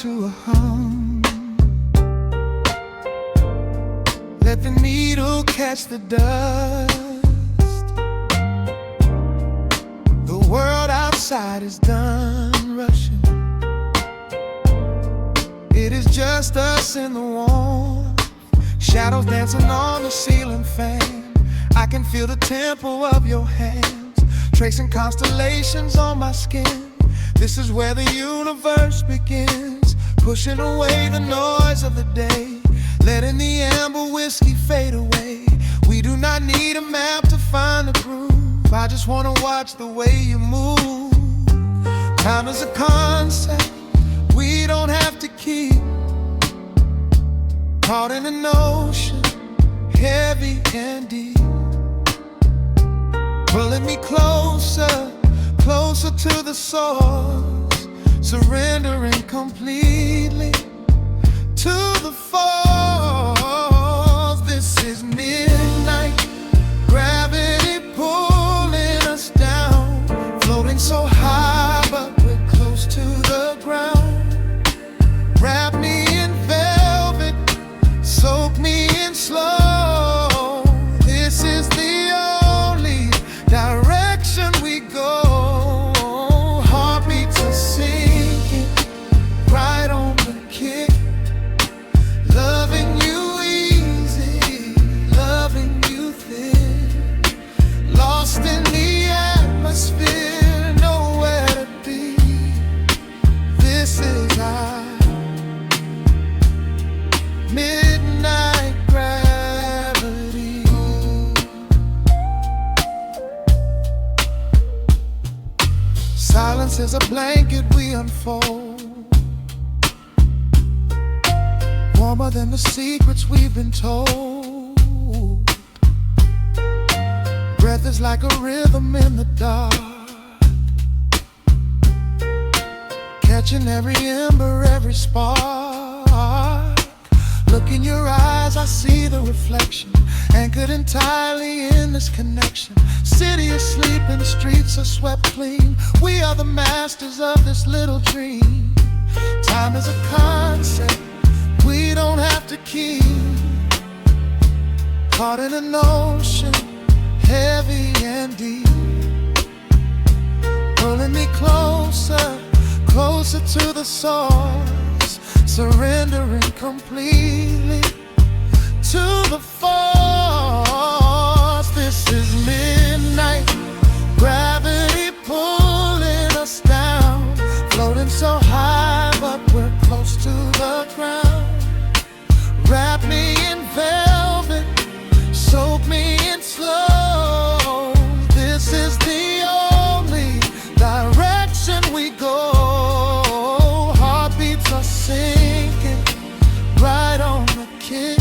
to a hum. Let the needle catch the dust. The world outside is done rushing. It is just us in the warmth. Shadows dancing on the ceiling fan. I can feel the tempo of your hands, tracing constellations on my skin. This is where the universe begins, pushing away the noise of the day, letting the amber whiskey fade away. We do not need a map to find the groove. I just wanna watch the way you move. Time is a concept we don't have to keep. Caught in an ocean, heavy and deep, pulling me closer, closer to the source, surrendering completely to the force. This is midnight, gravity pulling us down, floating so high but we're close to the ground. Wrap me in velvet, soak me in slow. This is the only direction we go. Heartbeats are sinking, right on the kick. Loving you easy, loving you thin. Lost in the atmosphere, nowhere to be. This is our midnight gravity. Silence is a blanket we unfold, warmer than the secrets we've been told. Breath is like a rhythm in the dark, catching every ember, every spark. Look in your eyes, I see the reflection, anchored entirely in this connection. City is sleeping, streets are swept clean. We are the masters of this little dream. Time is a concept we don't have to keep. Caught in an ocean, heavy and deep, pulling me closer, closer to the source, surrendering completely to the force. This is midnight, gravity pulling us down, floating so high but we're close to the ground. Wrap me in velvet, soak me in slow. This is the only direction we go. Heartbeats are sinking, right on the kick.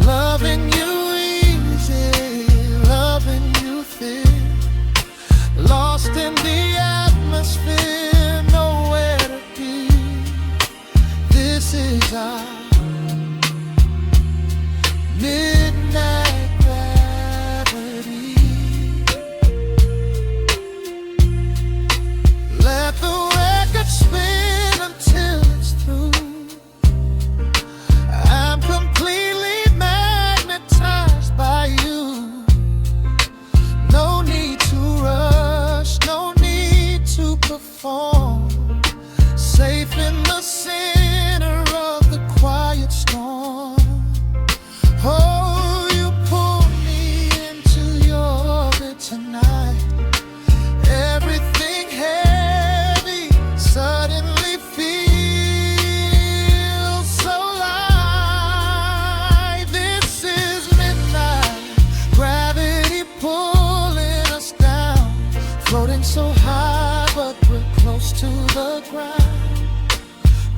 Loving you easy, loving you thin. Lost in the atmosphere, nowhere to be. This is our midnight gravity. Let the record spin until it's through. I'm completely magnetized by you. No need to rush, no need to perform. Safe in the center of the quiet storm. Oh, you pull me into your orbit tonight. Everything heavy suddenly feels so light. This is midnight, gravity pulling us down, floating so high but we're close to the ground.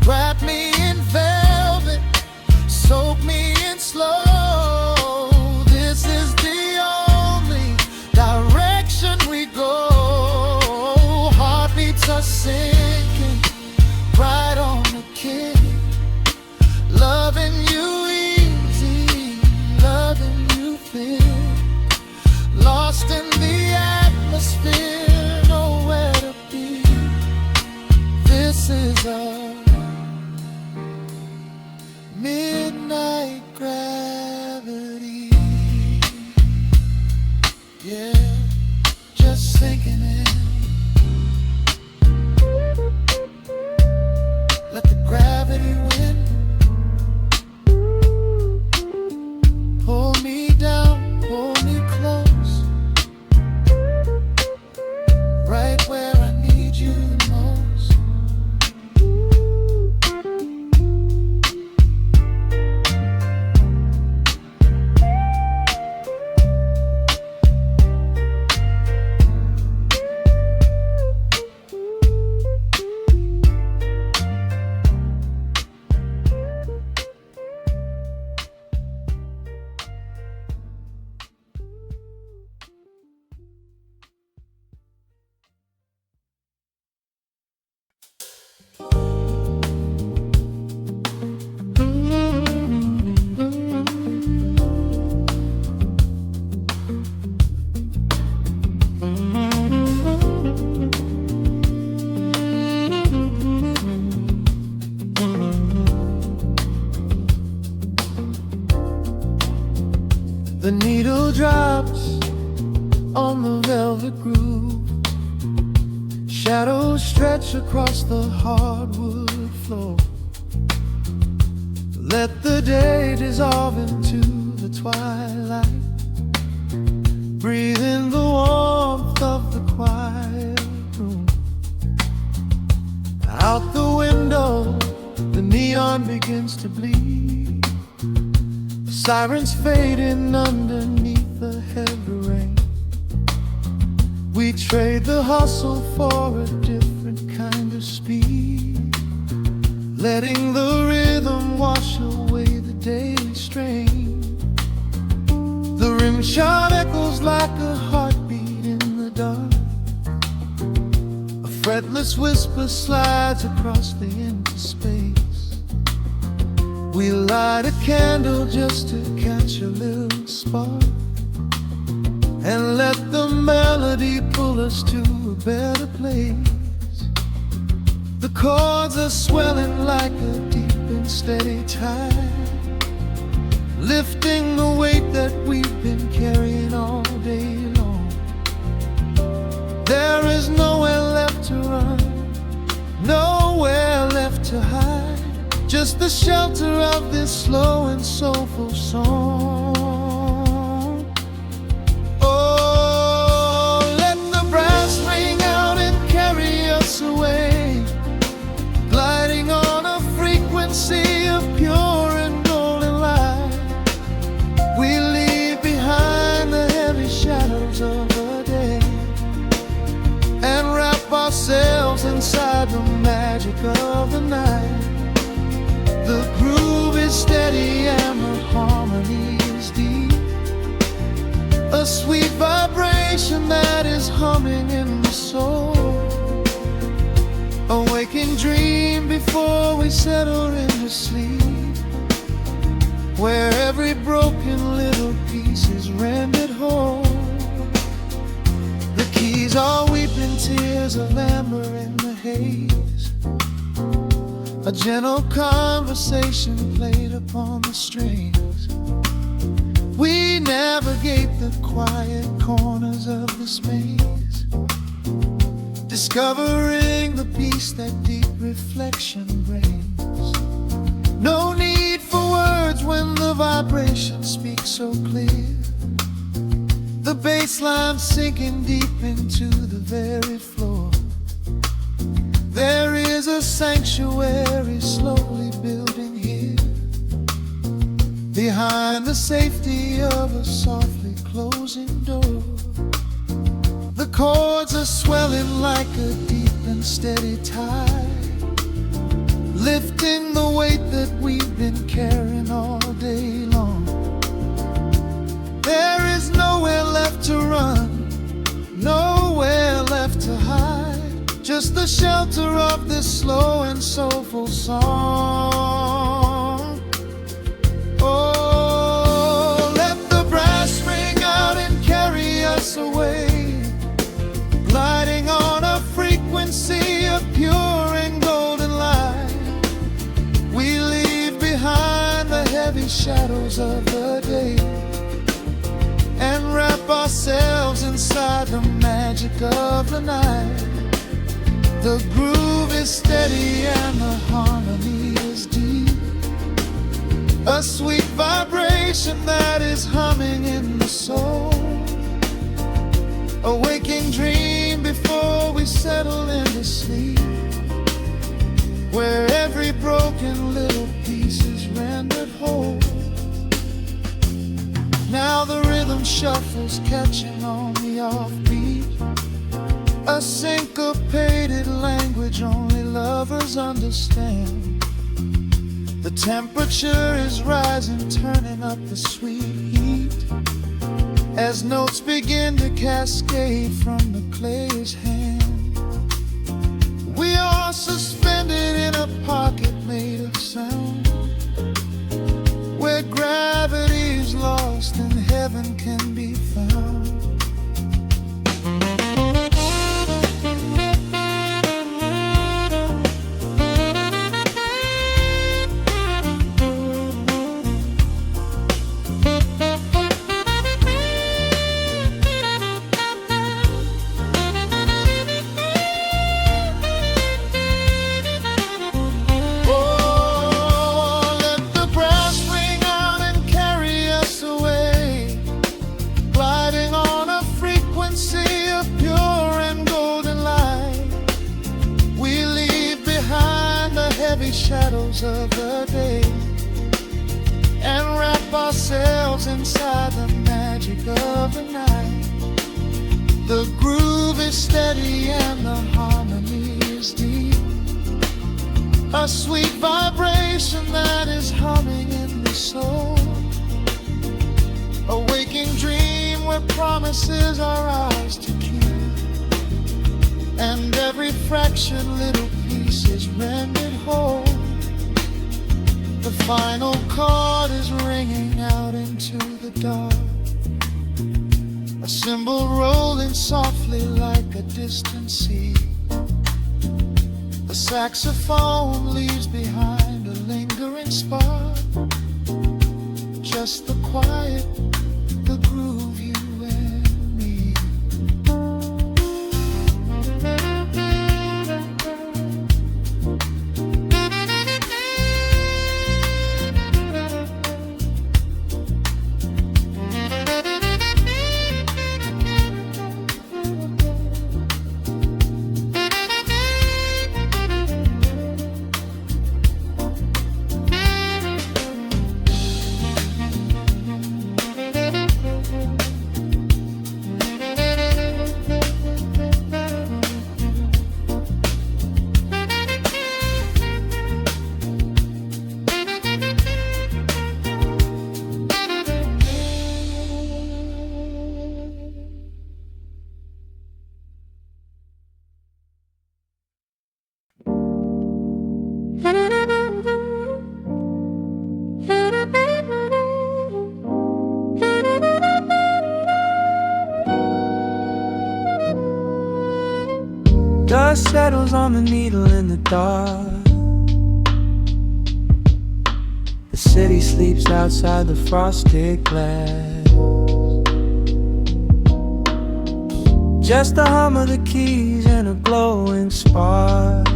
Wrap me in velvet, soak me in slow. This is the only direction we go. Heartbeats are sinking, right on the kick. Loving you easy, loving you thin. Lost in the atmosphere, nowhere to be. This is a The needle drops on the velvet groove. Shadows stretch across the hardwood floor. Let the day dissolve into the twilight. Breathe in the warmth of the quiet room. Out the window, the neon begins to bleed. Sirens fading underneath the heavy rain. We trade the hustle for a different kind of speed, letting the rhythm wash away the daily strain. The rim shot echoes like a heartbeat in the dark. A fretless whisper slides across the empty space. We light a candle just to catch a little spark, and let the melody pull us to a better place. The chords are swelling like a deep and steady tide, lifting the weight that we've been carrying all day long. There is nowhere left to run, nowhere left to hide, just the shelter of this slow and soulful song. Oh, let the brass ring out and carry us away, gliding on a frequency of pure and golden light. We leave behind the heavy shadows of the day and wrap ourselves inside the magic of the night. The groove is steady and the harmony is deep, a sweet vibration that is humming in the soul. A waking dream before we settle into sleep, where every broken little piece is rendered whole. The keys are weeping tears of amber in the haze, a gentle conversation played upon the strings. We navigate the quiet corners of this maze, discovering the peace that deep reflection brings. No need for words when the vibration speaks so clear. The bass line sinking deep into the very floor. There is a sanctuary slowly building here, behind the safety of a softly closing door. The chords are swelling like a deep and steady tide, lifting the weight that we've been carrying all day long. There is nowhere left to run, nowhere left to hide, just the shelter of this slow and soulful song. Oh, let the brass ring out and carry us away, gliding on a frequency of pure and golden light. We leave behind the heavy shadows of the day and wrap ourselves inside the magic of the night. The groove is steady and the harmony is deep, a sweet vibration that is humming in the soul. A waking dream before we settle into sleep, where every broken little piece is rendered whole. Now the rhythm shuffles, catching on the offbeat, a syncopated language only lovers understand. The temperature is rising, turning up the sweet heat, as notes begin to cascade from the clay's hand. We are suspended in a pocket made of sound, where gravity is lost and heaven can be found. dissolves inside the magic of the night. The groove is steady and the harmony is deep. A sweet vibration that is humming in the soul. A waking dream where promises are ours to keep. And every fraction, little piece is rendered whole. The final chord is ringing out into the dark. A cymbal rolling softly like a distant sea. The saxophone leaves behind a lingering spark. Just the quiet, the groove, you and me. Dust settles on the needle in the dark. The city sleeps outside the frosted glass. Just the hum of the keys and a glowing spark.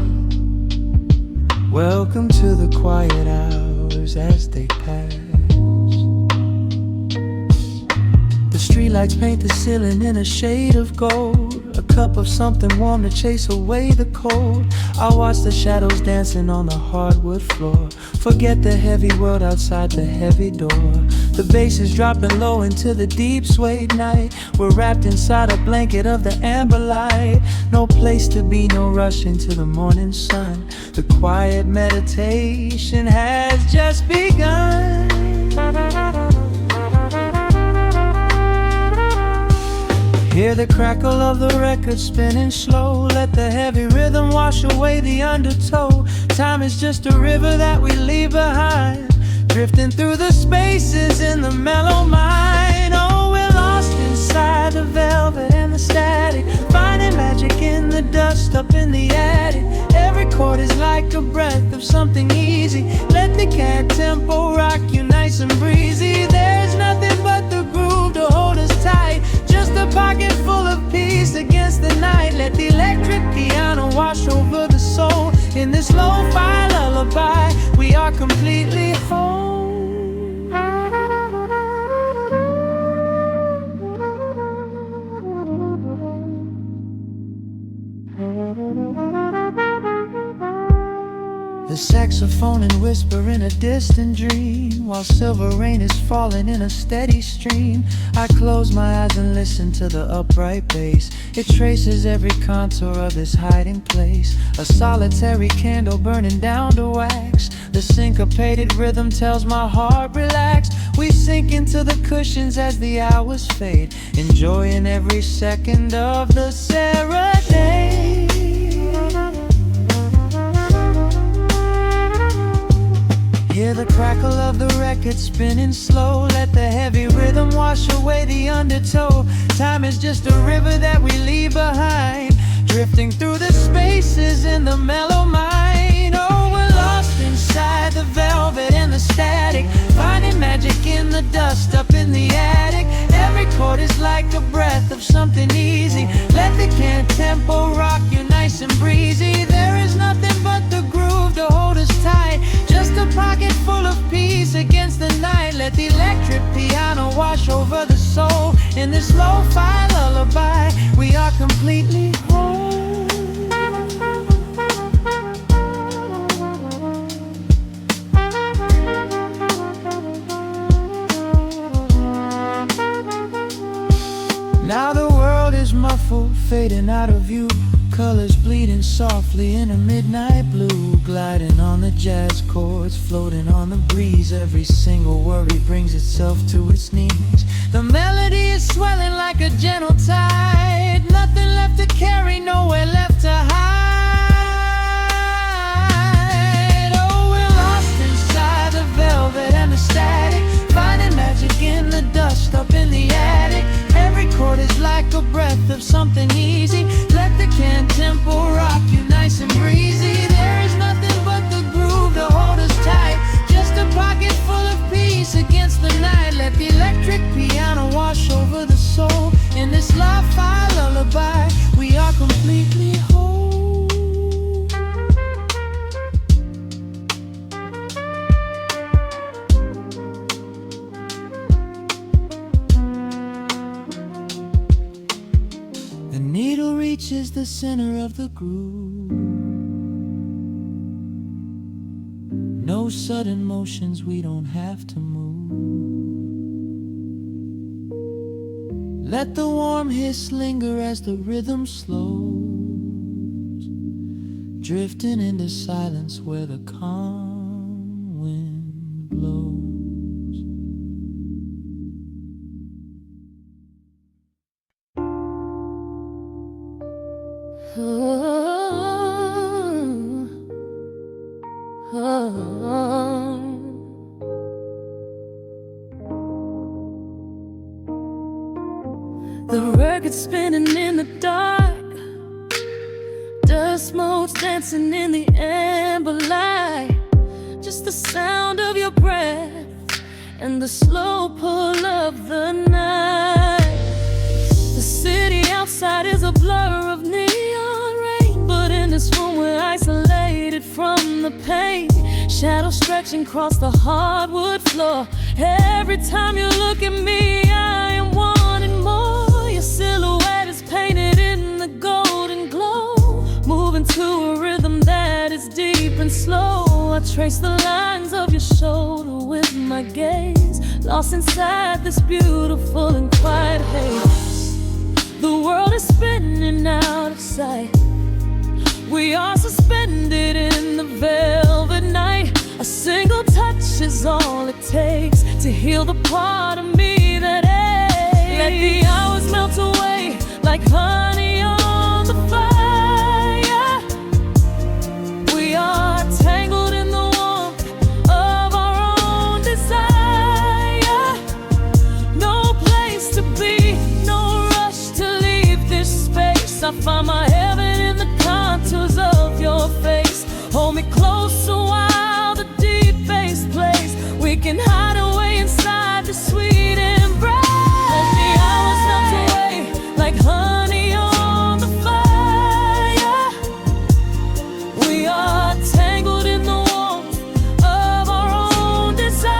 Welcome to the quiet hours as they pass. The streetlights paint the ceiling in a shade of gold. A cup of something warm to chase away the cold. I watch the shadows dancing on the hardwood floor. Forget the heavy world outside the heavy door. The bass is dropping low into the deep suede night. We're wrapped inside a blanket of the amber light. No place to be, no rush into the morning sun. The quiet meditation has just begun. Hear the crackle of the record spinning slow. Let the heavy rhythm wash away the undertow. Time is just a river that we leave behind, drifting through the spaces in the mellow mind. Oh, we're lost inside the velvet and the static, finding magic in the dust up in the attic. Every chord is like a breath of something easy. Let the cat tempo rock you nice and breezy. There's nothing but the groove to hold us tight. Just a pocket full of peace against the night. Let the electric piano wash over the soul. In this lo-fi lullaby, we are completely whole. The saxophone and whisper in a distant dream, while silver rain is falling in a steady stream. I close my eyes and listen to the upright bass. It traces every contour of this hiding place. A solitary candle burning down to wax. The syncopated rhythm tells my heart relax. We sink into the cushions as the hours fade, enjoying every second of the serenade. Hear the crackle of the record spinning slow. Let the heavy rhythm wash away the undertow. Time is just a river that we leave behind, drifting through the spaces in the mellow mind. Oh, we're lost inside the velvet and the static, finding magic in the dust up in the attic. Every chord is like a breath of something easy. Let the can tempo rock you nice and breezy. There is nothing but the groove to hold us tight. Just a pocket full of peace against the night. Let the electric piano wash over the soul. In this lo-fi lullaby, we are completely whole. soulful, fading out of view. Colors bleeding softly in a midnight blue, gliding on the jazz chords, floating on the breeze. Every single worry brings itself to its knees. The melody is swelling like a gentle tide, nothing left to carry, nowhere left to hide. Oh, we're lost inside the velvet and the static, finding magic in the dust up in the attic. Every chord is like a breath of something easy. Let the can tempo rock you nice and breezy. There is nothing but the groove to hold us tight, just a pocket full of peace against the night. Let the electric piano wash over the soul. In this lo-fi lullaby, we are completely whole. The needle reaches the center of the groove. No sudden motions, we don't have to move. Let the warm hiss linger as the rhythm slows, drifting into silence where the calm wind blows. The record spinning in the dark, dust motes dancing in the amber light. Just the sound of your breath and the slow pull of the night. The city outside is a blur of neon rain, but in this room we're isolated from the pain. Shadows stretching across the hardwood floor. Every time you look at me, I am wanting more. Your silhouette is painted in the golden glow, moving to a rhythm that is deep and slow. I trace the lines of your shoulder with my gaze, lost inside this beautiful and quiet haze. The world is spinning out of sight. We are suspended in the velvet night. A single touch is all it takes to heal the part of me that aches. Let the hours melt away like honey on the fire. We are tangled in the warmth of our own desire. No place to be, no rush to leave this space. I find my heaven in the contours of your face. Hold me closer while the deep bass plays. We can hide away inside the sweet embrace. Let the hours melt away like honey on the fire. We are tangled in the warmth of our own desire.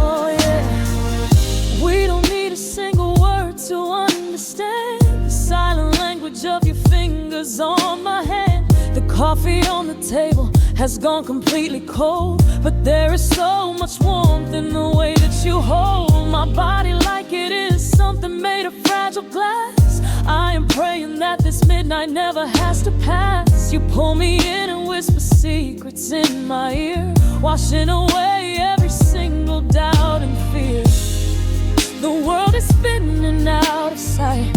Oh yeah. We don't need a single word to understand the silent language of your fingers on my hand. The coffee on the table has gone completely cold, but there is so much warmth in the way that you hold my body like it is something made of fragile glass. I am praying that this midnight never has to pass. You pull me in and whisper secrets in my ear, washing away every single doubt and fear. The world is spinning out of sight.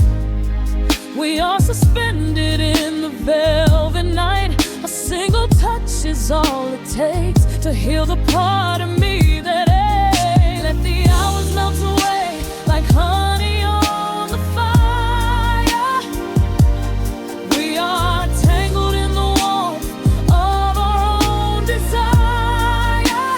We are suspended in the velvet night. A single touch is all it takes to heal the part of me that aches. Let the hours melt away like honey on the fire. We are tangled in the warmth of our own desire.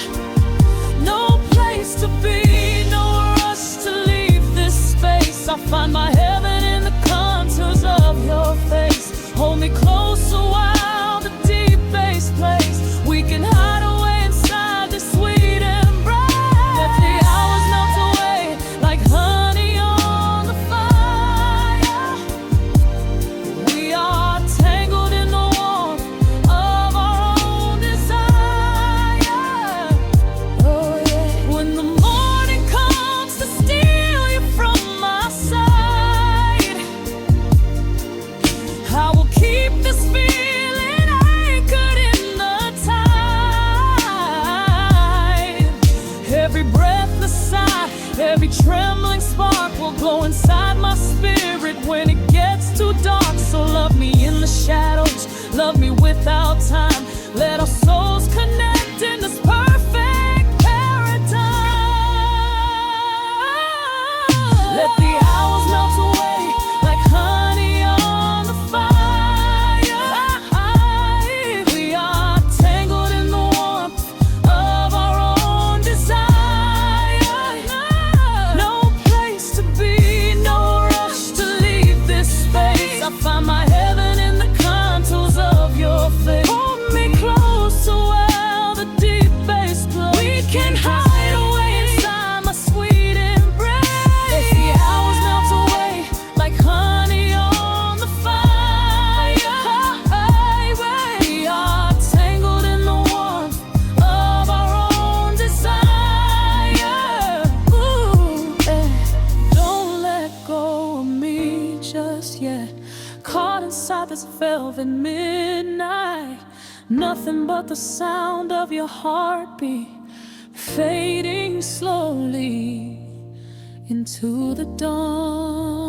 No place to be, no rush to leave this space. I find my heaven in the contours of your face. Hold me closer while the deep bass plays. We can hide away inside this sweet embrace. Every breathless sigh, every trembling spark will glow inside my spirit when it gets too dark. So love me in the shadows, love me without time. Let our souls connect in this perfect paradise. Let the hours melt away like honey on the fire. We are tangled in the warmth of our own desire. No place to be, no rush to leave this space. I find my heaven in the contours of your face. Hold me close so well the deep bass plays. We can hide away inside my sweet embrace. Let the hours melt away like honey on the fire. We are tangled in the warmth of our own desire. Ooh, don't let go of me just yet. Caught inside this velvet midnight. Nothing but the sound of your heartbeat fading slowly into the dawn.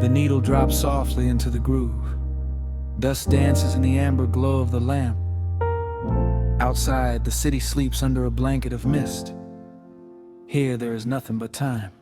The needle drops softly into the groove. Dust dances in the amber glow of the lamp. Outside, the city sleeps under a blanket of mist. Here, there is nothing but time.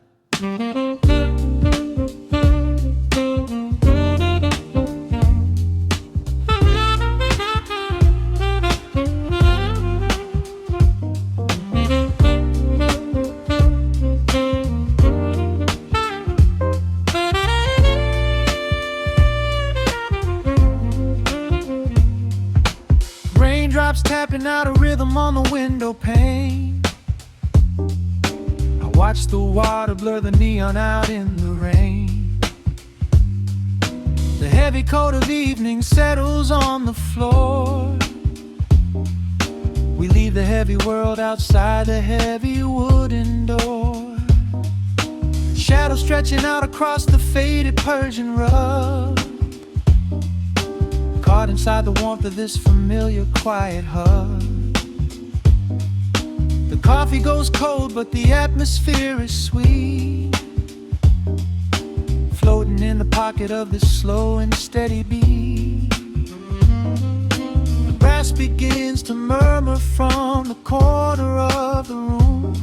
Raindrops tapping out a rhythm on the window pane. I watch the water blur the neon out in the rain. The heavy coat of evening settles on the floor. We leave the heavy world outside the heavy wooden door. Shadows stretching out across the faded Persian rug. Caught inside the warmth of this familiar quiet hug. The coffee goes cold, but the atmosphere is sweet. Floating in the pocket of this slow and steady beat. The brass begins to murmur from the corner of the room,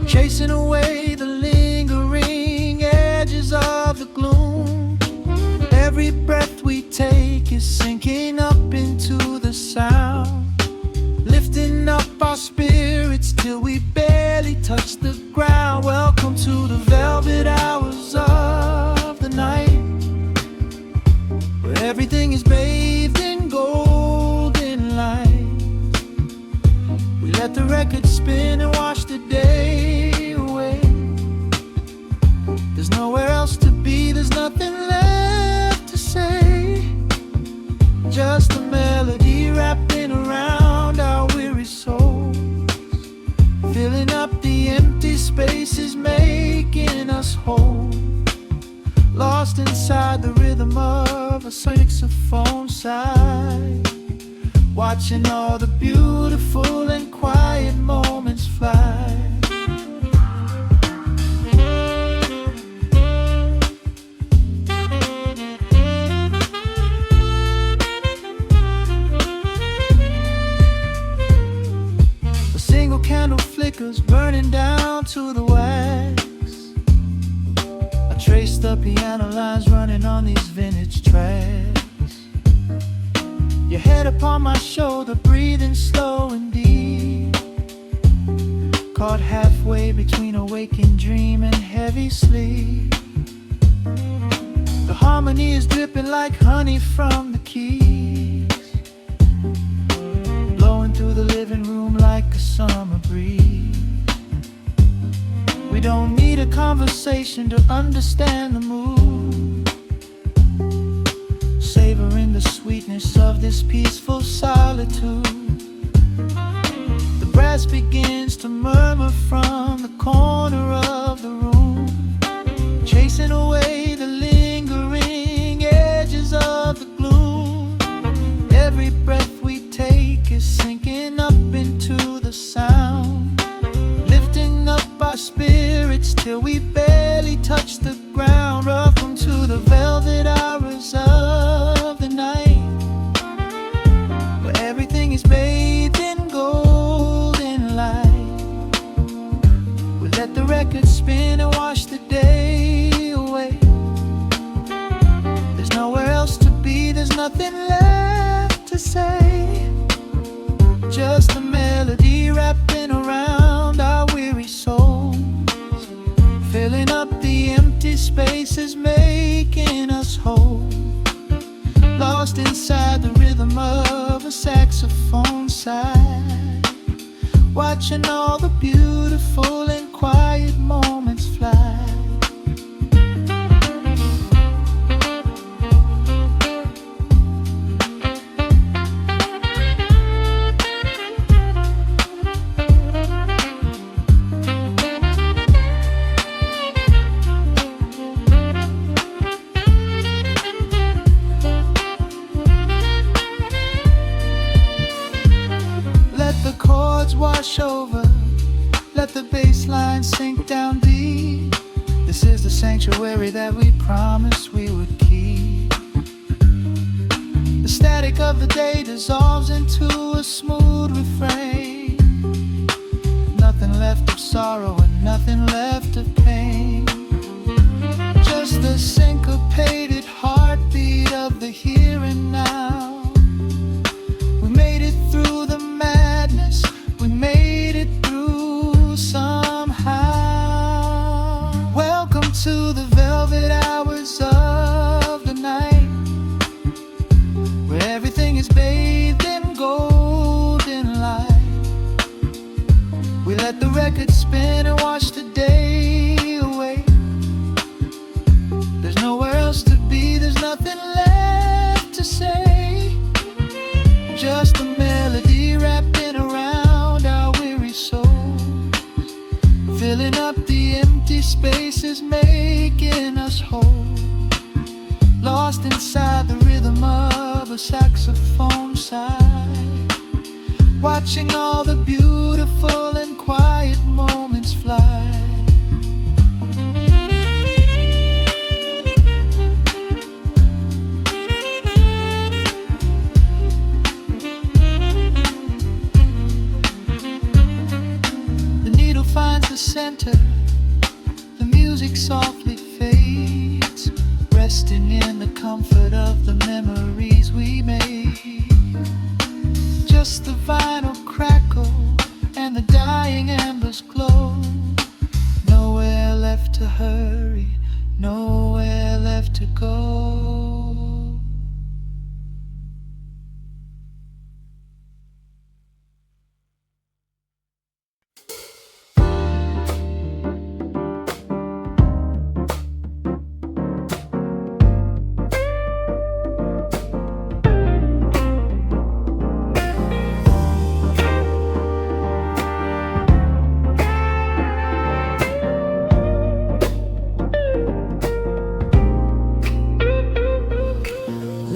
chasing away the lingering edges of the gloom. Every breath we take is sinking up into the sound, lifting up our spirits till we barely touch the ground. Welcome to the velvet hours of the night, where everything is bathed in golden light. We let the record spin and wash the day away. There's nowhere else to be, there's nothing left to say. Just a melody wrapping around our weary souls, filling up the empty spaces, making us whole. Lost inside the rhythm of a saxophone sigh, watching all the beautiful and quiet moments fly. Candle flickers burning down to the wax. I trace the piano lines running on these vintage tracks. Your head upon my shoulder, breathing slow and deep, caught halfway between a waking dream and heavy sleep. The harmony is dripping like honey from the keys, blowing through the living room like a summer breeze. We don't need a conversation to understand the mood, savoring the sweetness of this peaceful solitude. Just a melody wrapping around our weary souls, filling up the empty spaces, making us whole. Lost inside the rhythm of a saxophone sigh, watching all the beautiful and quiet moments fly. Wash over, let the bass line sink down deep. This is the sanctuary that we promised we would keep. The static of the day dissolves into a smooth refrain. Nothing left of sorrow and nothing left of pain. Just the syncopated heartbeat of the here and now. We made it through the madness, we made it through somehow. Welcome to the velvet hours of the night, where everything is bathed in golden light. We let the record spin and watch the day away. There's nowhere else to be, there's nothing left to say. Just a melody wrapping around our weary souls, filling up the empty spaces, making us whole. Lost inside the rhythm of a saxophone sigh, watching all the beautiful and quiet moments fly. Finds the center, the music softly fades, resting in the comfort of the memories we made. Just the vinyl crackle and the dying embers glow. Nowhere left to hurry, nowhere left to go.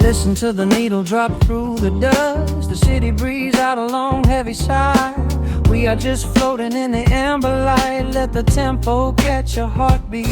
Listen to the needle drop through the dust, the city breeze out a long heavy sigh. We are just floating in the amber light, let the tempo catch your heartbeat.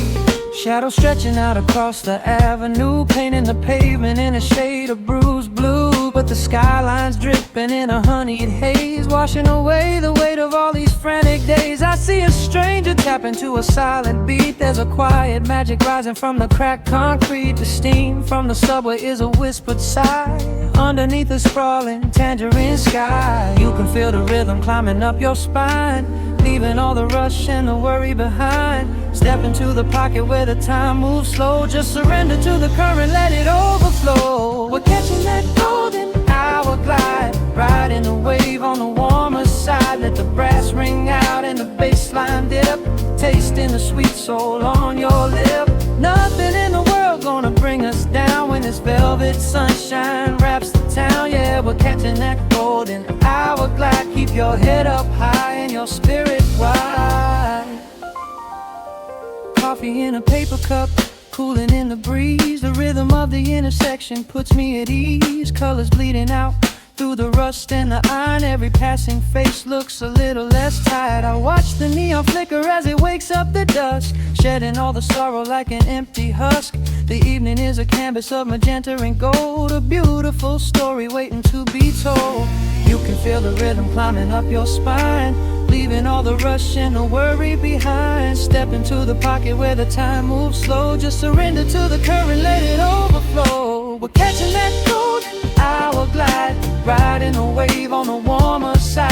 Shadows stretching out across the avenue, painting the pavement in a shade of bruised blue. But the skyline's dripping in a honeyed haze, washing away the weight of all these frantic days. I see a stranger tap into a silent beat. There's a quiet magic rising from the cracked concrete. The steam from the subway is a whispered sigh underneath the sprawling tangerine sky. You can feel the rhythm climbing up your spine, leaving all the rush and the worry behind. Step into the pocket where the time moves slow. Just surrender to the current, let it overflow. We're catching that golden hour glide, riding the wave on the warmer side. Let the brass ring out and the bass line dip, tasting the sweet soul on your lip. Nothing in the world gonna bring us down when this velvet sunshine wraps the town. Yeah, we're catching that golden hour glide. Keep your head up high and your spirit wide. Coffee in a paper cup, cooling in the breeze. The rhythm of the intersection puts me at ease. Colors bleeding out through the rust and the iron. Every passing face looks a little less tired. I watch the neon flicker as it wakes up the dusk, shedding all the sorrow like an empty husk. The evening is a canvas of magenta and gold, a beautiful story waiting to be told. You can feel the rhythm climbing up your spine, leaving all the rush and the worry behind. Step into the pocket where the time moves slow. Just surrender to the current, let it overflow. We're catching that golden hour glide, riding a wave on the warmer side.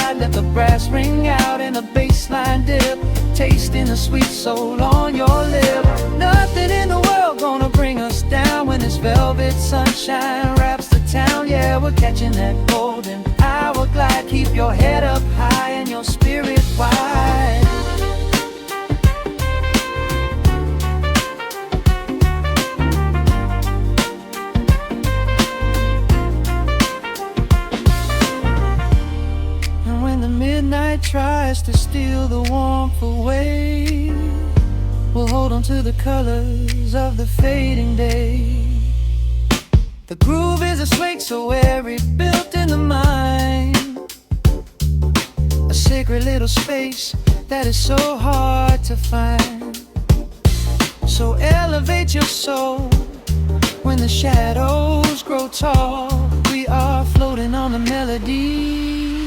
tasting the sweet soul on your lip. Nothing in the world gonna bring us down when this velvet sunshine wraps the town. Yeah, we're catching that golden hour glide. Keep your head up high and your spirit wide. And when the midnight tries to steal the warmth away, we'll hold on to the colors of the fading day. The groove is a swing so airy, built in the mind, a sacred little space that is so hard to find. So elevate your soul when the shadows grow tall. We are floating on the melody,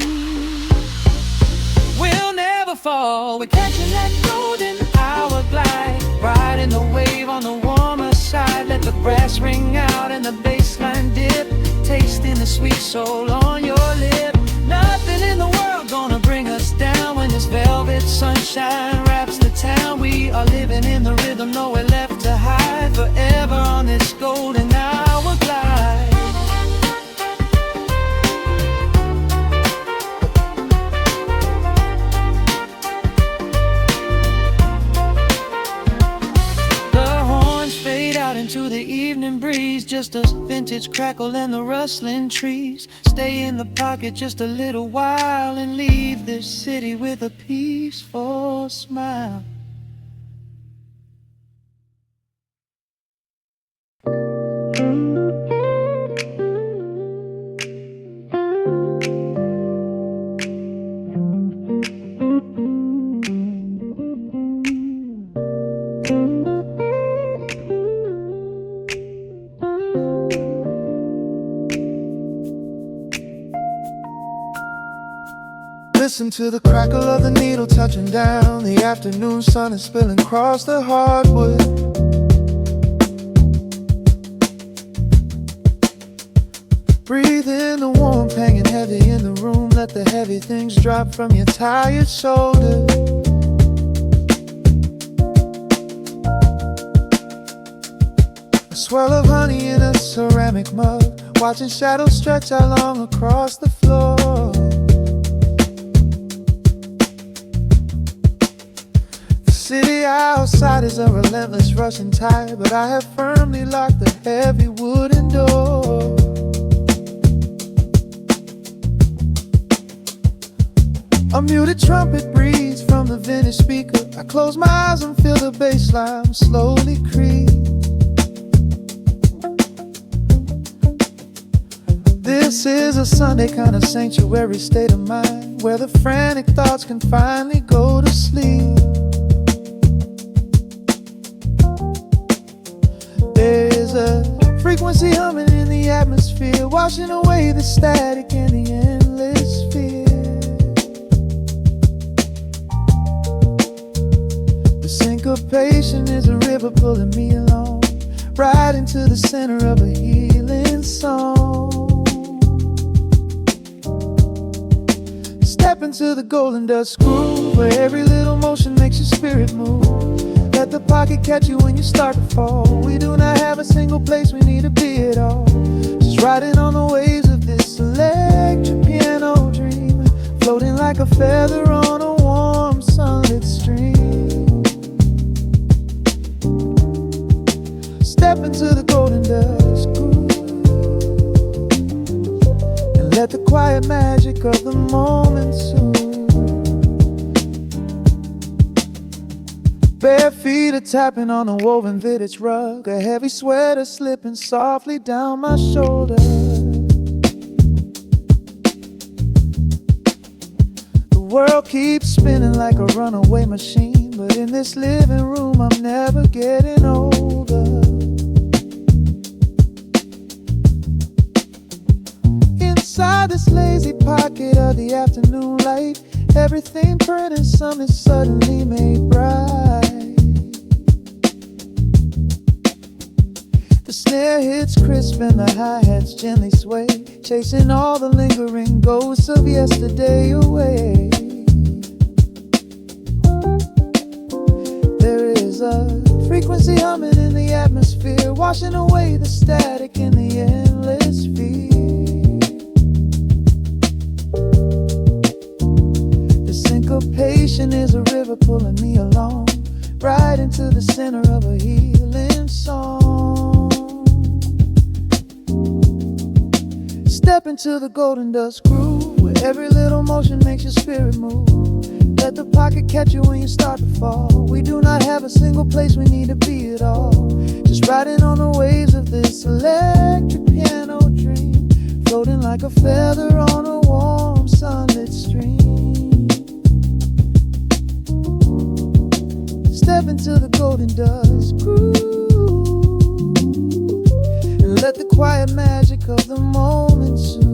we'll never fall. We're catching that golden hour glide, riding the wave on the warmer side. Let the brass ring out and the bass line dip, tasting the sweet soul on your lip. Nothing in the world gonna bring us down when this velvet sunshine wraps the town. We are living in the rhythm, nowhere left to hide, forever on this golden hour glide. Into the evening breeze, just a vintage crackle and the rustling trees. Stay in the pocket just a little while and leave this city with a peaceful smile. Listen to the crackle of the needle touching down. The afternoon sun is spilling across the hardwood. Breathe in the warmth hanging heavy in the room. Let the heavy things drop from your tired shoulders. A swirl of honey in a ceramic mug, watching shadows stretch out long across the floor. City outside is a relentless rushing tide, but I have firmly locked the heavy wooden door. A muted trumpet breathes from the vintage speaker. I close my eyes and feel the bass line slowly creep. This is a Sunday kind of sanctuary state of mind, where the frantic thoughts can finally go to sleep. There's a frequency humming in the atmosphere, washing away the static and the endless fear. The syncopation is a river pulling me along, right into the center of a healing song. Step into the golden dust groove, where every little motion makes your spirit move. Let the pocket catch you when you start to fall. We do not have a single place we need to be at all. Just riding on the waves of this electric piano dream, floating like a feather on a warm sunlit stream. Step into the golden dust groove, and let the quiet magic of the moment soothe. Bare feet are tapping on a woven vintage rug, a heavy sweater slipping softly down my shoulder. The world keeps spinning like a runaway machine, but in this living room I'm never getting older. Inside this lazy pocket of the afternoon light, everything burned and something suddenly made bright. The snare hits crisp and the hi-hats gently sway, chasing all the lingering ghosts of yesterday away. There's a frequency humming in the atmosphere, washing away the static in the endless field. The syncopation is a river pulling me along, right into the center of a healing song. Step into the golden dust groove, where every little motion makes your spirit move. Let the pocket catch you when you start to fall. We do not have a single place we need to be at all. Just riding on the waves of this electric piano dream, floating like a feather on a warm sunlit stream. Step into the golden dust groove, and let the quiet magic of the moment soothe.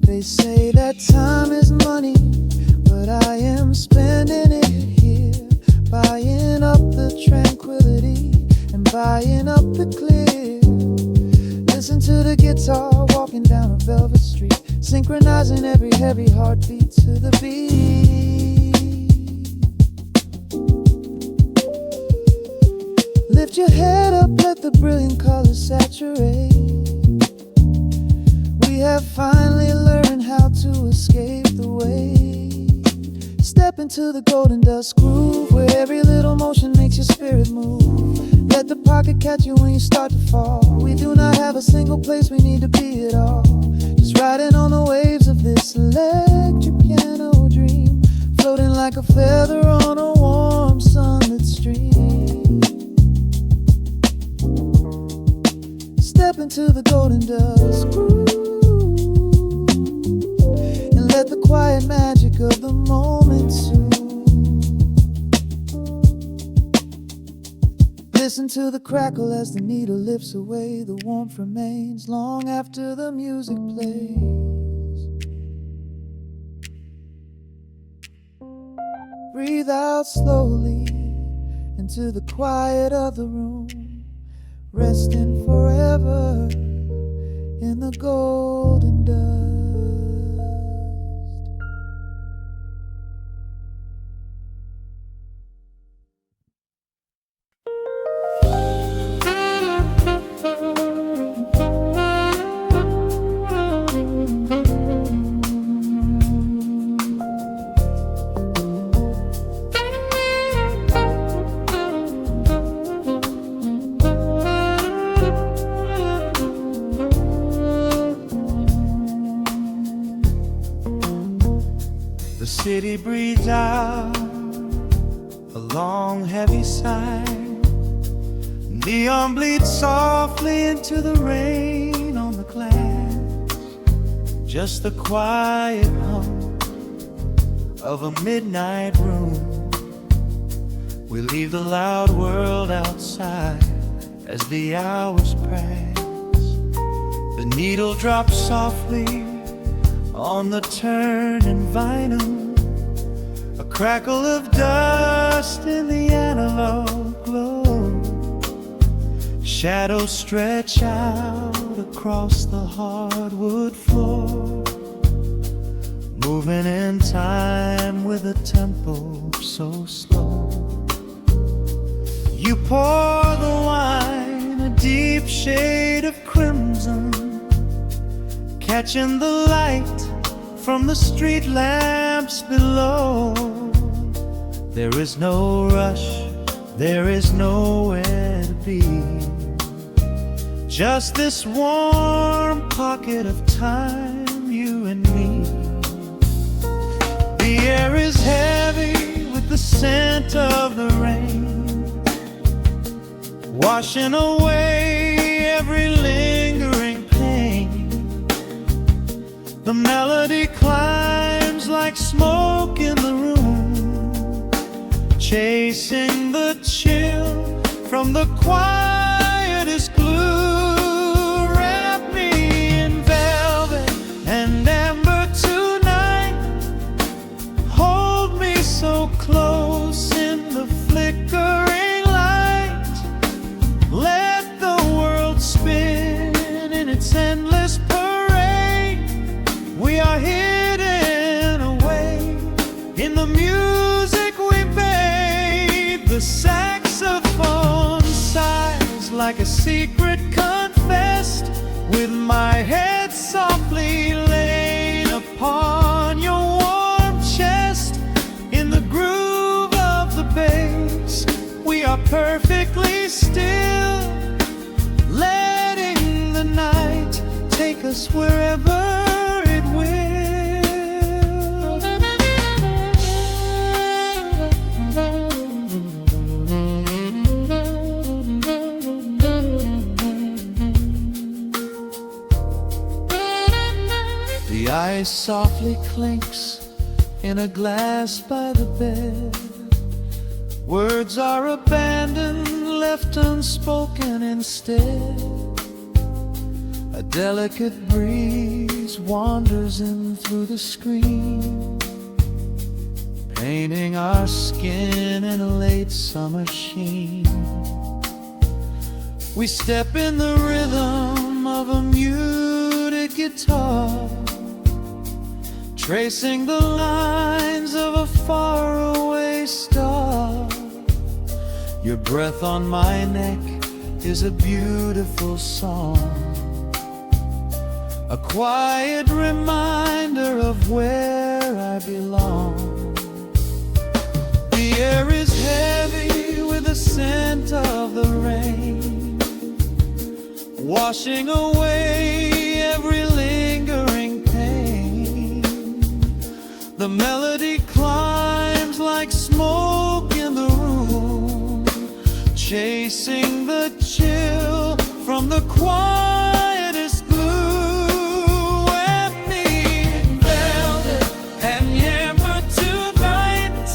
They say that time is money, but I am spending it here, buying up the tranquility and buying up the clear. Listen to the guitar walking down a velvet street, synchronizing every heavy heartbeat to the beat. Lift your head up, let the brilliant colors saturate. We have finally learned how to escape the weight. Step into the golden dust groove, where every little motion makes your spirit move. Let the pocket catch you when you start to fall. We do not have a single place we need to be at all. Just riding on the waves of this electric piano dream, floating like a feather on a warm sunlit stream. Step into the golden dust groove, let the quiet magic of the moment soothe. Listen to the crackle as the needle lifts away. The warmth remains long after the music plays. Breathe out slowly into the quiet of the room, resting forever in the golden dust. The city breathes out a long heavy sigh. Neon bleeds softly into the rain on the glass. Just the quiet hum of a midnight room. We leave the loud world outside as the hours pass. The needle drops softly on the turning vinyl, a crackle of dust in the analog glow. Shadows stretch out across the hardwood floor, moving in time with a tempo so slow. You pour the wine, a deep shade of crimson, catching the light from the street lamps below. There is no rush, there is nowhere to be, just this warm pocket of time, you and me. The air is heavy with the scent of the rain, washing away every lingering pain. The melody climbs like smoke in the room, chasing the chill from the quietest glue. Wrap me in velvet and amber tonight, hold me so close in the flickering light. Let the world spin in its endless parade. We are hidden away in the music like a secret confessed, with my head softly laid upon your warm chest. In the groove of the bass, we are perfectly still, letting the night take us wherever it will. The ice softly clinks in a glass by the bed. Words are abandoned, left unspoken instead. A delicate breeze wanders in through the screen, painting our skin in a late summer sheen. We step in the rhythm of a muted guitar, tracing the lines of a faraway star. Your breath on my neck is a beautiful song, a quiet reminder of where I belong. The air is heavy with the scent of the rain, washing away every lingering pain. The melody climbs like smoke in the room, chasing the chill from the quietest blue. And me in velvet and amber tonight,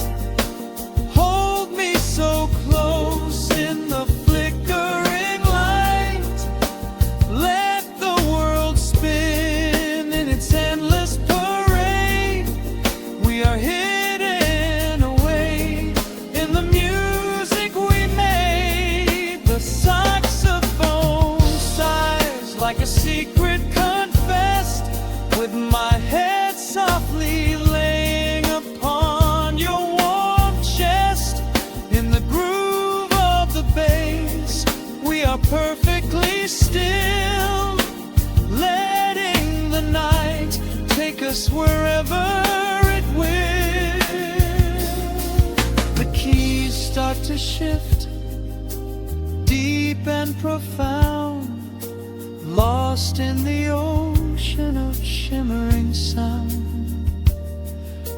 hold me so close in the flickering light. Let the world spin in its endless parade. We are hidden away in the music we made. The saxophone sighs like a secret confessed, with my head softly laying upon your warm chest. In the groove of the bass, we are perfectly still, letting the night take us wherever it will. The keys start to shift, deep and profound, lost in the ocean of shimmering sound.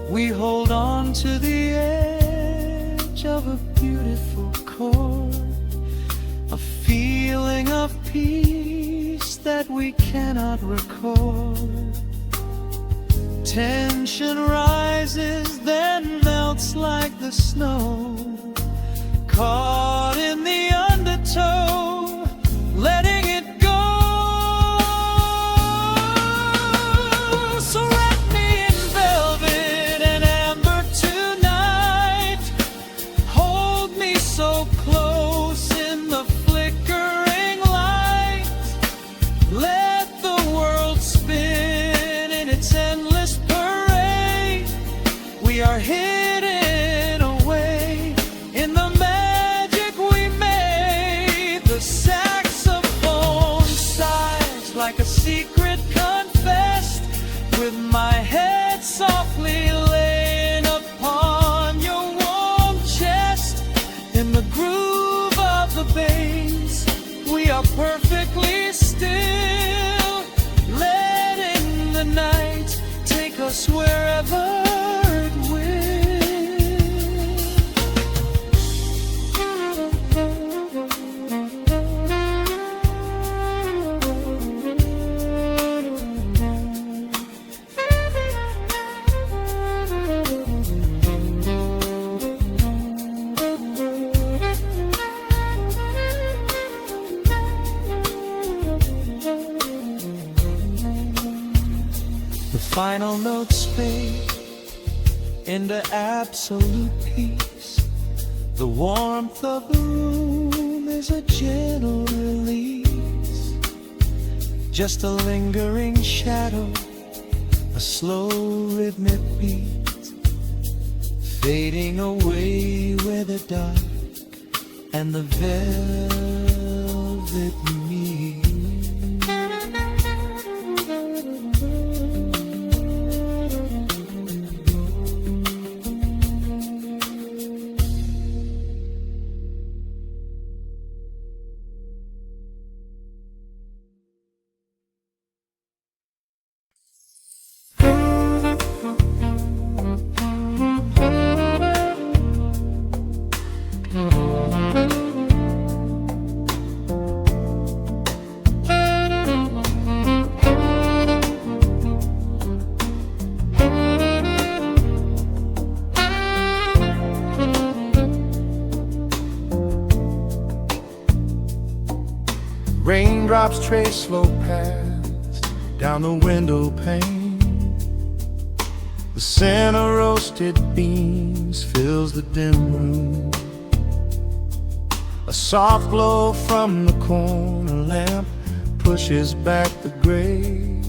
We hold on to the edge of a beautiful chord, a feeling of peace that we cannot record. Tension rises, then melts like the snow, caught in the undertow, letting it go. So wrap me in velvet and amber tonight, hold me so close in the flickering light. Let the world spin in its endless parade. We are hidden away in the magic we made. The saxophone sighs like a secret confessed, with my head softly laying upon your warm chest. In the groove of the bass, we are perfectly still, letting the night take us wherever it will. The final notes fade into absolute peace. The warmth of the room is a gentle release, just a lingering shadow, a slow rhythmic beat, fading away where the dark and the velvety love that we need. Raindrops trace slow paths down the window pane. The scent of roasted beans fills the dim room. A soft glow from the corner lamp pushes back the gray.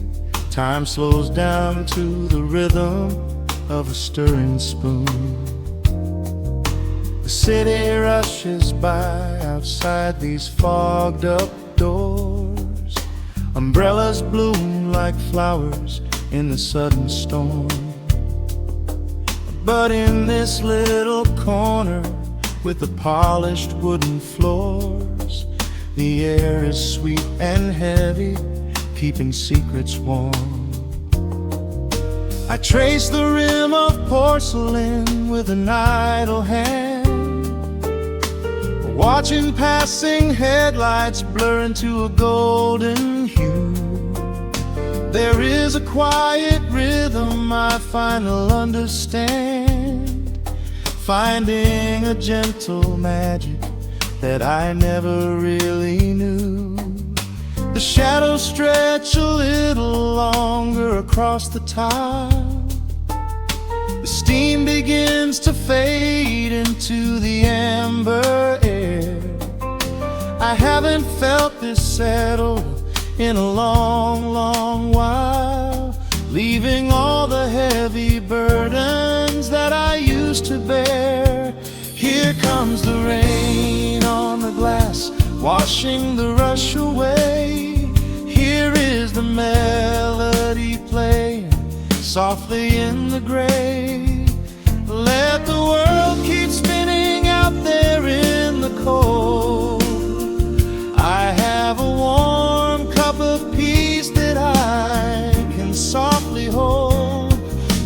Time slows down to the rhythm of a stirring spoon. The city rushes by outside these fogged up doors. Umbrellas bloom like flowers in the sudden storm. But in this little corner with the polished wooden floors, the air is sweet and heavy, keeping secrets warm. I trace the rim of porcelain with an idle hand, watching passing headlights blur into a golden hue. There is a quiet rhythm I finally understand, finding a gentle magic that I never really knew. The shadows stretch a little longer across the tile. The steam begins to fade into the amber air. I haven't felt this settle in a long, long while, leaving all the heavy burdens that I used to bear. Here comes the rain on the glass, washing the rush away. Here is the melody playing softly in the gray. Let the world keep spinning out there in the cold. I have a warm cup of peace that I can softly hold.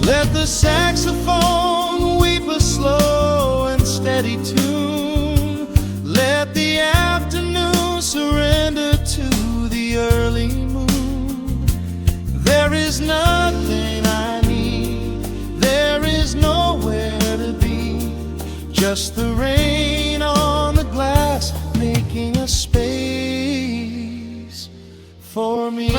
Let the saxophone weep a slow and steady tune. Let the afternoon surrender to the early moon. There is nothing I need, there is nowhere to be, just the rain on the glass making a space for me.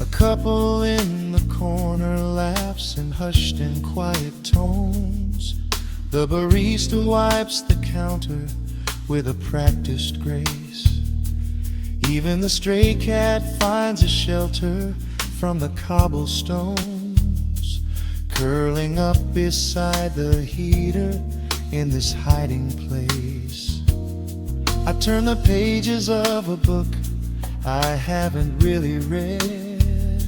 A couple in the corner laughs in hushed and quiet tones. The barista wipes the counter with a practiced grace. Even the stray cat finds a shelter from the cobblestones, curling up beside the heater in this hiding place. I turn the pages of a book I haven't really read,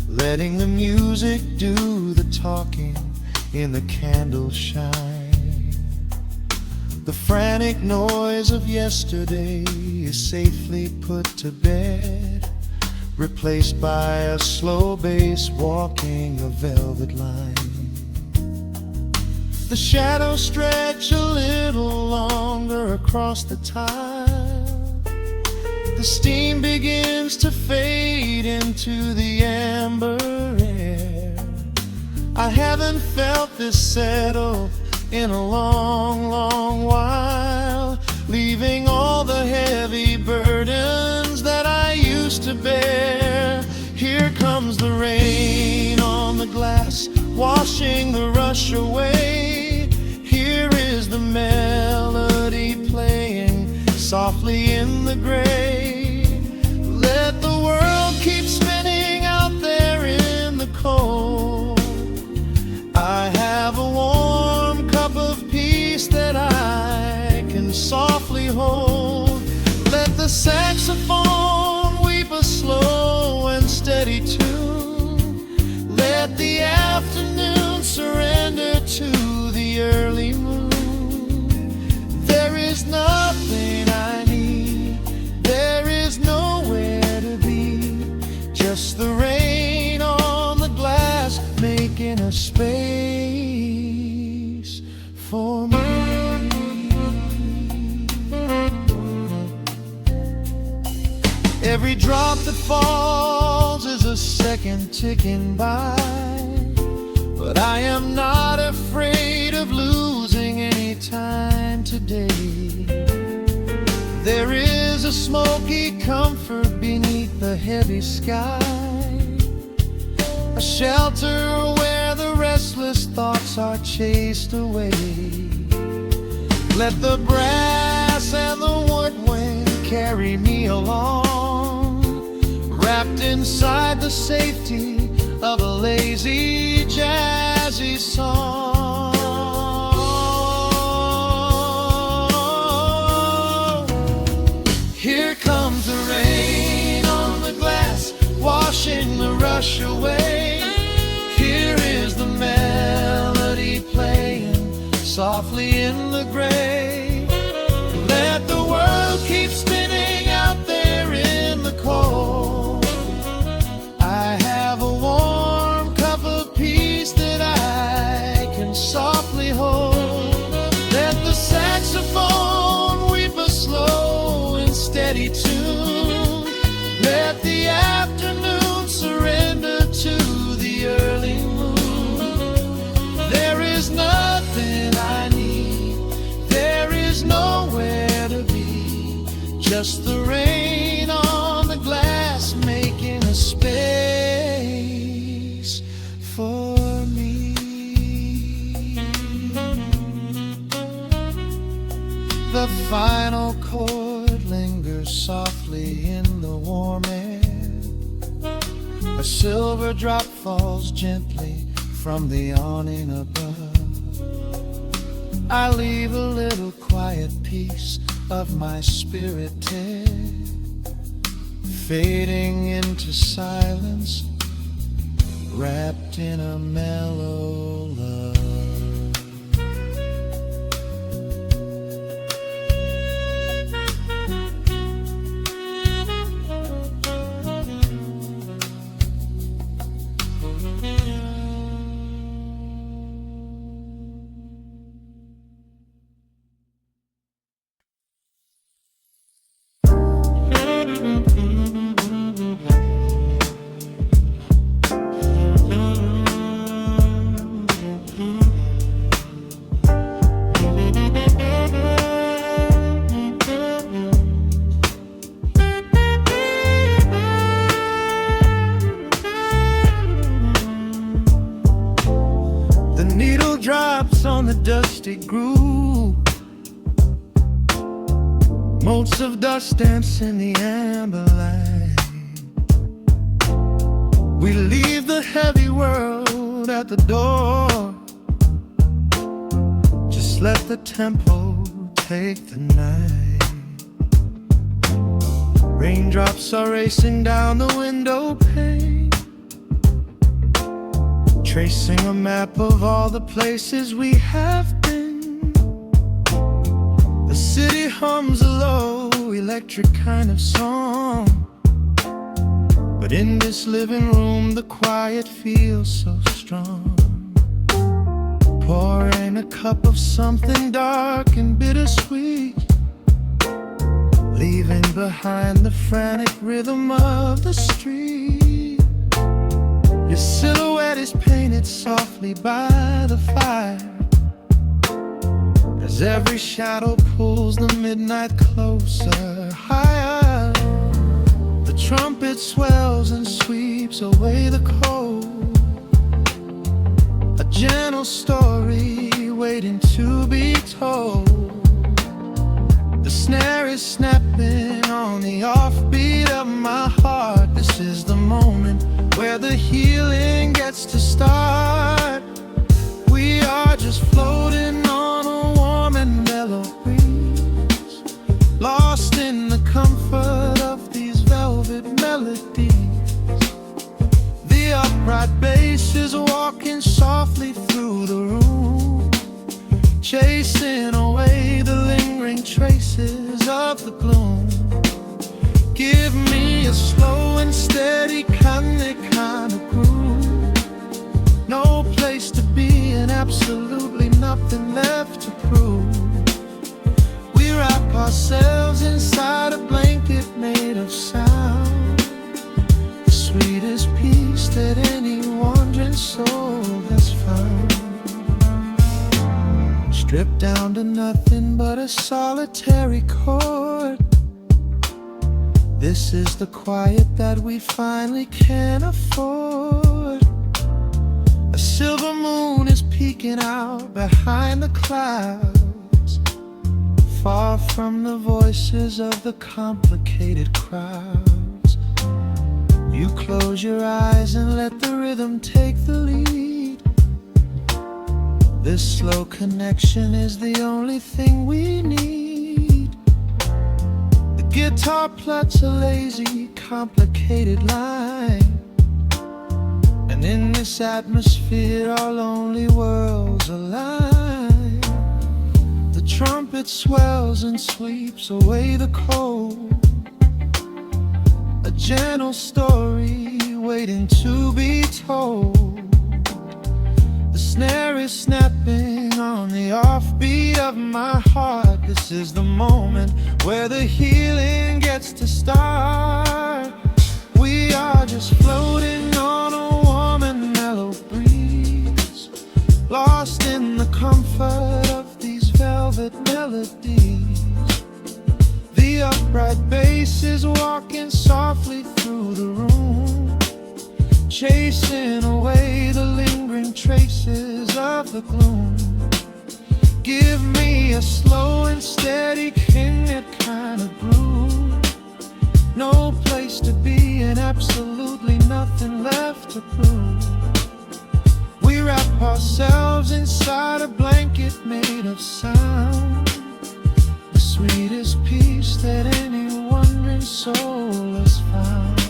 letting the music do the talking in the candle shine. The frantic noise of yesterday is safely put to bed, replaced by a slow bass walking a velvet line. The shadows stretch a little longer across the tile. The steam begins to fade into the amber air. I haven't felt this settle in a long, long while, leaving all the heavy burdens that I used to bear. Here comes the rain on the glass, washing the rush away. Here is the melody playing softly in the gray. Let the world keep spinning softly hold. Let the saxophone weep a slow and steady tune. Let the afternoon surrender to the early moon. There is nothing I need, there is nowhere to be, just the rain on the glass making a space for me. Every drop that falls is a second ticking by, but I am not afraid of losing any time today. There is a smoky comfort beneath the heavy sky, a shelter where the restless thoughts are chased away. Let the brass and the woodwind carry me along, wrapped inside the safety of a lazy, jazzy song. Here comes the rain on the glass, washing the rush away. Here is the melody playing softly in the gray. Let the world keep spinning out there in the cold. I have a warm cup of peace that I can softly hold. Let the saxophone weep a slow and steady tune. Let the afternoon surrender to the early moon. There is nothing I need, there is nowhere to be, just the rain on the glass making a space for me. The final chord lingers softly in the warm air. A silver drop falls gently from the awning above. I leave a little quiet piece of my spirit tear, fading into silence, wrapped in a mellow love. Drops on the dusty groove, motes of dust dance in the amber light. We leave the heavy world at the door, just let the tempo take the night. Raindrops are racing down the window pane, tracing a map of all the places we have been. The city hums a low, electric kind of song, but in this living room the quiet feels so strong. Pouring a cup of something dark and bittersweet, leaving behind the frantic rhythm of the street. Your silhouette is painted softly by the fire, as every shadow pulls the midnight closer, higher. The trumpet swells and sweeps away the cold, a gentle story waiting to be told. The snare is snapping on the offbeat of my heart. This is the moment where the healing gets to start. We are just floating on a warm and mellow breeze, chasing away the lingering traces of the gloom. Give me a slow and steady kind of groove. No place to be and absolutely nothing left to prove. We wrap ourselves inside a blanket made of sound, the sweetest peace that any wandering soul has found. Stripped down to nothing but a solitary chord. This is the quiet that we finally can afford. A silver moon is peeking out behind the clouds, far from the voices of the complicated crowds. You close your eyes and let the rhythm take the lead. This slow connection is the only thing we need. The guitar plots a lazy, complicated line, and in this atmosphere our lonely worlds align. The trumpet swells and sweeps away the cold, a gentle story waiting to be told. The snare is snapping on the offbeat of my heart. This is the moment where the healing gets to start. We are just floating on a warm and mellow breeze, lost in the comfort of these velvet melodies. The upright bass is walking softly through the room, chasing away the lingering traces of the gloom. Give me a slow and steady kind of groove. No place to be and absolutely nothing left to prove. We wrap ourselves inside a blanket made of sound, the sweetest peace that any wandering soul has found.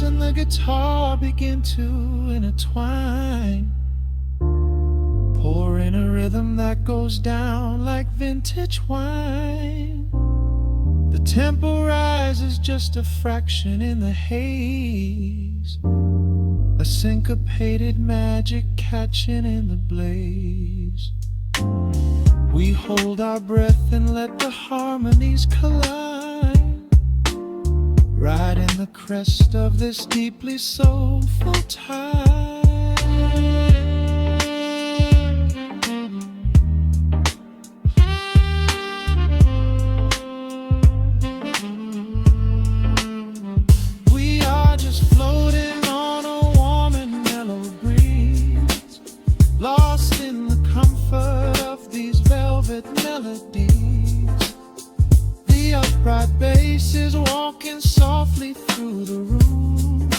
And the guitar begin to intertwine, pouring a rhythm that goes down like vintage wine. The tempo rises just a fraction in the haze, a syncopated magic catching in the blaze. We hold our breath and let the harmonies collide, right in the crest of this deeply soulful tide. We are just floating on a warm and mellow breeze, lost in the comfort of these velvet melodies. The upright bass is walking softly through the room,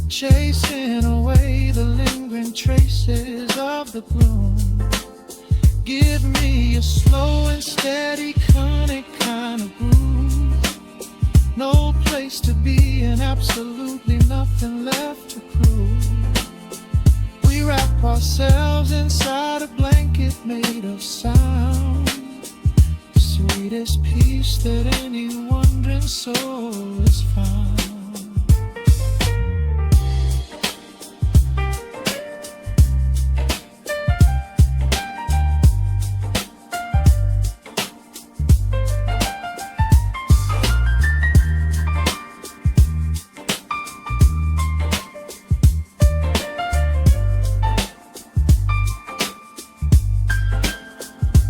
chasing away the lingering traces of the gloom. Give me a slow and steady kind of groove. No place to be and absolutely nothing left to prove. We wrap ourselves inside a blanket made of sound, the sweetest peace that any wandering soul has found.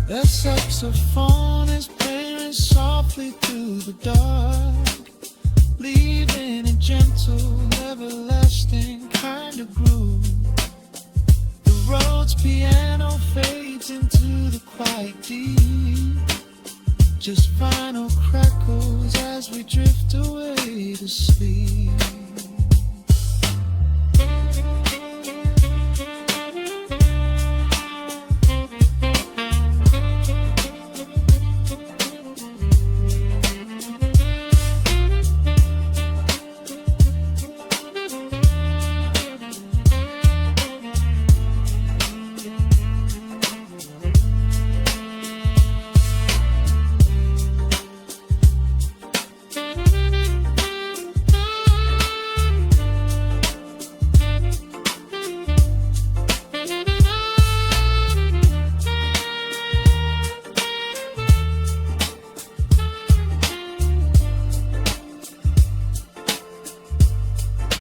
The saxophone is playing softly through the dark, leaving a gentle, everlasting kind of groove. The Rhodes piano fades into the quiet deep, just final crackle